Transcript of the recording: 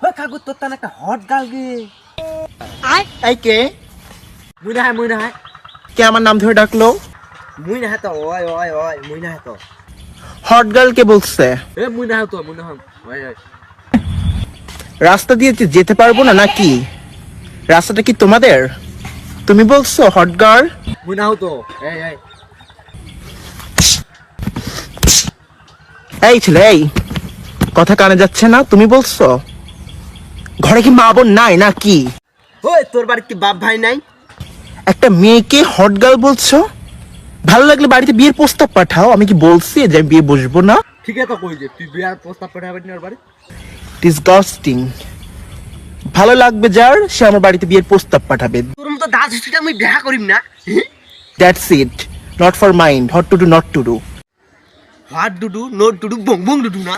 ওই কাকু তোর তান একটা হট গার্ল গে। এই কে? মুই না হয় কে আমার নাম ধরে ডাকলো? মুই না তো ওই ওই ওই মুই না তো হট গার্ল কে বলছে? এ মুই না তো মুই না ওই ওই রাস্তা দিয়ে যেতে পারবো না নাকি? রাস্তাটা কি তোমাদের? তুমি বলছো হট গার্ল? মুই না তো এই এই এই ছেলে, এই কথা কানে যাচ্ছে না? তুমি বলছো ঘরে কি মা বোন নাই নাকি? ওই তোর বাড়ি কি বাপ ভাই নাই? একটা মেয়েকে হট গার্ল বলছো? ভালো লাগলে বাড়িতে বিয়ের প্রস্তাব পাঠাও। আমি কি বলছি যে আমি বিয়ে বসবো না? ঠিক আছে তো কই যে তুই বিয়ার প্রস্তাব পাঠাবি না ওর বাড়ি? ডিসগাস্টিং। ভালো লাগবে যার, সে আমার বাড়িতে বিয়ের প্রস্তাব পাঠাবে। তোর মতো দাস হিসেবে আমি দেখা করিম না। That's it, not for mind, hot to do not to do. What do do not do do Bong Bong do do না।